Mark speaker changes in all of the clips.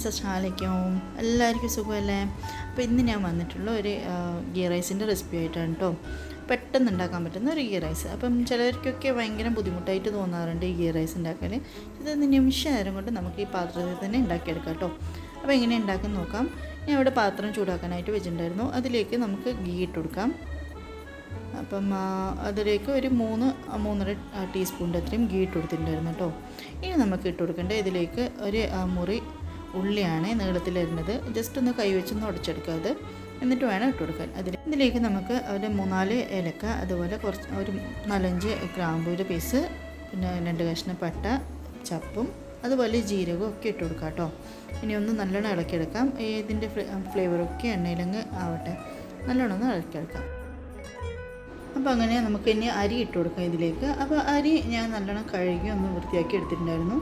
Speaker 1: Friends, അസ്സലാമലൈക്കും. എല്ലാവർക്കും സുഖമല്ലേ? അപ്പോൾ ഇന്ന് ഞാൻ വന്നിട്ടുള്ള ഒരു ഗീ റൈസിൻ്റെ റെസിപ്പി ആയിട്ടാണ് കേട്ടോ. പെട്ടെന്ന് ഉണ്ടാക്കാൻ പറ്റുന്ന ഒരു ഗീ റൈസ്. അപ്പം ചിലർക്കൊക്കെ ഭയങ്കര ബുദ്ധിമുട്ടായിട്ട് തോന്നാറുണ്ട് ഈ ഗീ റൈസ് ഉണ്ടാക്കാൻ. ഇത് നിമിഷ നേരം കൊണ്ട് നമുക്ക് ഈ പാത്രത്തിൽ തന്നെ ഉണ്ടാക്കിയെടുക്കാം കേട്ടോ. അപ്പോൾ എങ്ങനെ ഉണ്ടാക്കാൻ നോക്കാം. ഞാൻ ഇവിടെ പാത്രം ചൂടാക്കാനായിട്ട് വെച്ചിട്ടുണ്ടായിരുന്നു. അതിലേക്ക് നമുക്ക് ഗീ ഇട്ട് കൊടുക്കാം. അപ്പം അതിലേക്ക് ഒരു 3-3.5 ടീസ്പൂണിൻ്റെ അത്രയും ഗീ ഇട്ട് കൊടുത്തിട്ടുണ്ടായിരുന്നു കേട്ടോ. ഇനി നമുക്ക് ഇട്ട് കൊടുക്കേണ്ടത് ഇതിലേക്ക് ഒരു മുറി ഉള്ളിയാണ് നീളത്തിലിരുന്നത്. ജസ്റ്റ് ഒന്ന് കൈവച്ചൊന്ന് ഉടച്ചെടുക്കാതെ എന്നിട്ട് വേണം ഇട്ട് കൊടുക്കാൻ. ഇതിലേക്ക് നമുക്ക് ഒരു 3-4 ഏലക്ക, അതുപോലെ ഒരു 4-5 ഗ്രാമ്പൂവിൻ്റെ പീസ്, പിന്നെ 2 കഷ്ണം പട്ട, ചപ്പും അതുപോലെ ജീരകവും ഒക്കെ ഇട്ട് കൊടുക്കാം കേട്ടോ. ഇനി ഒന്ന് നല്ലോണം ഇളക്കിയെടുക്കാം. ഇതിൻ്റെ ഫ്ലേവറൊക്കെ എണ്ണയിലങ്ങ് ആവട്ടെ. നല്ലോണം ഒന്ന് ഇളക്കിയെടുക്കാം. അപ്പോൾ അങ്ങനെ നമുക്ക് ഇനി അരി ഇട്ട് കൊടുക്കാം ഇതിലേക്ക്. അപ്പോൾ അരി ഞാൻ നല്ലോണം കഴുകി ഒന്ന് വൃത്തിയാക്കി എടുത്തിട്ടുണ്ടായിരുന്നു.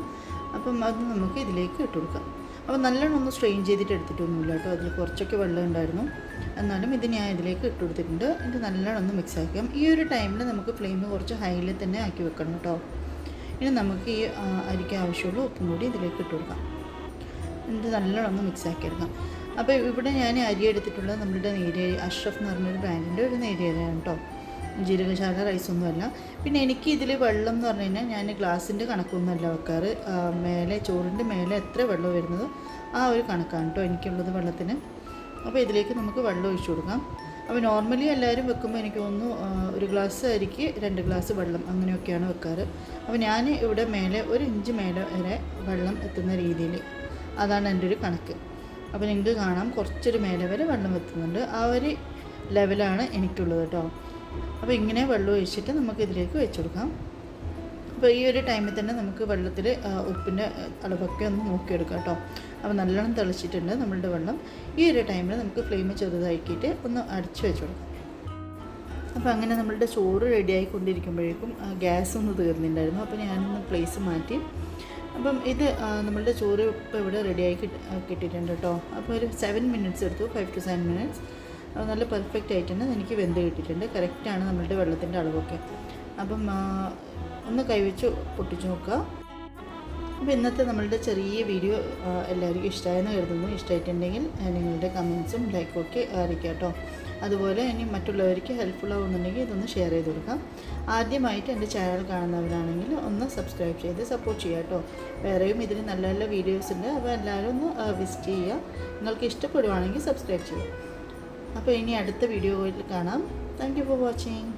Speaker 1: അപ്പം അത് നമുക്ക് ഇതിലേക്ക് ഇട്ട് കൊടുക്കാം. അപ്പോൾ നല്ലോണം ഒന്ന് സ്ട്രെയിൻ ചെയ്തിട്ട് എടുത്തിട്ടൊന്നുമില്ല കേട്ടോ. അതിൽ കുറച്ചൊക്കെ വെള്ളം ഉണ്ടായിരുന്നു. എന്നാലും ഇത് ഞാൻ ഇതിലേക്ക് ഇട്ട് കൊടുത്തിട്ടുണ്ട്. ഇത് നല്ലോണം ഒന്ന് മിക്സ് ആക്കാം. ഈ ഒരു ടൈമിൽ നമുക്ക് ഫ്ലെയിം കുറച്ച് ഹൈയിൽ തന്നെ ആക്കി വെക്കണം കേട്ടോ. ഇനി നമുക്ക് ഈ അരിക്ക് ആവശ്യമുള്ള ഉപ്പും കൂടി ഇതിലേക്ക് ഇട്ട് കൊടുക്കാം. ഇത് നല്ലോണം ഒന്ന് മിക്സ് ആക്കി എടുക്കാം. അപ്പോൾ ഇവിടെ ഞാൻ അരി എടുത്തിട്ടുള്ളത് നമ്മളുടെ നേരിയ അഷ്റഫ് എന്ന് പറഞ്ഞൊരു ബ്രാൻഡിൻ്റെ ഒരു നേരിയ അരിയാണ് കേട്ടോ. ജീരകശാല റൈസൊന്നുമല്ല. പിന്നെ എനിക്ക് ഇതിൽ വെള്ളം എന്ന് പറഞ്ഞു കഴിഞ്ഞാൽ ഞാൻ ഗ്ലാസിൻ്റെ കണക്കൊന്നുമല്ല വെക്കാറ്. മേലെ ചോറിൻ്റെ മേലെ എത്ര വെള്ളം വരുന്നത് ആ ഒരു കണക്കാണ് കേട്ടോ എനിക്കുള്ളത് വെള്ളത്തിന്. അപ്പോൾ ഇതിലേക്ക് നമുക്ക് വെള്ളം ഒഴിച്ചു കൊടുക്കാം. അപ്പോൾ നോർമലി എല്ലാവരും വെക്കുമ്പോൾ എനിക്ക് തോന്നുന്നു 1 ഗ്ലാസ് അരിക്ക് 2 ഗ്ലാസ് വെള്ളം അങ്ങനെയൊക്കെയാണ് വെക്കാറ്. അപ്പോൾ ഞാൻ ഇവിടെ മേലെ 1 ഇഞ്ച് മേലെ വരെ വെള്ളം എത്തുന്ന രീതിയിൽ, അതാണ് എൻ്റെ ഒരു കണക്ക്. അപ്പോൾ നിങ്ങൾക്ക് കാണാം കുറച്ചൊരു മേലെ വരെ വെള്ളം എത്തുന്നുണ്ട്. ആ ഒരു ലെവലാണ് എനിക്കുള്ളത് കേട്ടോ. അപ്പോൾ ഇങ്ങനെ വെള്ളം ഒഴിച്ചിട്ട് നമുക്ക് ഇതിലേക്ക് വെച്ച് കൊടുക്കാം. അപ്പോൾ ഈ ഒരു ടൈമിൽ തന്നെ നമുക്ക് വെള്ളത്തിൽ ഉപ്പിൻ്റെ അളവൊക്കെ ഒന്ന് നോക്കിയെടുക്കാം കേട്ടോ. അപ്പോൾ നല്ലോണം തിളച്ചിട്ടുണ്ട് നമ്മളുടെ വെള്ളം. ഈ ഒരു ടൈമിൽ നമുക്ക് ഫ്ലെയിം ചെറുതാക്കിയിട്ട് ഒന്ന് അടച്ച് വെച്ച് കൊടുക്കാം. അപ്പോൾ അങ്ങനെ നമ്മളുടെ ചോറ് റെഡി ആയിക്കൊണ്ടിരിക്കുമ്പോഴേക്കും ഗ്യാസ് ഒന്ന് തീർന്നിട്ടുണ്ടായിരുന്നു. അപ്പോൾ ഞാനൊന്ന് പ്ലേസ് മാറ്റി. അപ്പം ഇത് നമ്മളുടെ ചോറ് ഇപ്പോൾ ഇവിടെ റെഡിയായി കിട്ടിയിട്ടുണ്ട് കേട്ടോ. അപ്പോൾ ഒരു 7 മിനിറ്റ്സ് എടുത്തു, 5 to 7 മിനിറ്റ്സ്. നല്ല പെർഫെക്റ്റ് ആയിട്ടുണ്ട് എനിക്ക് വെന്ത് കിട്ടിയിട്ടുണ്ട്. കറക്റ്റാണ് നമ്മളുടെ വെള്ളത്തിൻ്റെ അളവൊക്കെ. അപ്പം ഒന്ന് കൈവച്ച് പൊട്ടിച്ച് നോക്കുക. അപ്പോൾ ഇന്നത്തെ നമ്മളുടെ ചെറിയ വീഡിയോ എല്ലാവർക്കും ഇഷ്ടമായെന്ന് കരുതുന്നു. ഇഷ്ടമായിട്ടുണ്ടെങ്കിൽ നിങ്ങളുടെ കമൻസും ലൈക്കും ഒക്കെ അറിയിക്കുക കേട്ടോ. അതുപോലെ ഇനി മറ്റുള്ളവർക്ക് ഹെൽപ്ഫുൾ ആവുന്നുണ്ടെങ്കിൽ ഇതൊന്ന് ഷെയർ ചെയ്ത് കൊടുക്കാം. ആദ്യമായിട്ട് എൻ്റെ ചാനൽ കാണുന്നവരാണെങ്കിൽ ഒന്ന് സബ്സ്ക്രൈബ് ചെയ്ത് സപ്പോർട്ട് ചെയ്യുക കേട്ടോ. വേറെയും ഇതിന് നല്ല നല്ല വീഡിയോസ് ഉണ്ട്. അപ്പോൾ എല്ലാവരും ഒന്ന് വിസിറ്റ് ചെയ്യുക. നിങ്ങൾക്ക് ഇഷ്ടപ്പെടുവാണെങ്കിൽ സബ്സ്ക്രൈബ് ചെയ്യുക. അപ്പോൾ ഇനി അടുത്ത വീഡിയോയിൽ കാണാം. Thank you for watching.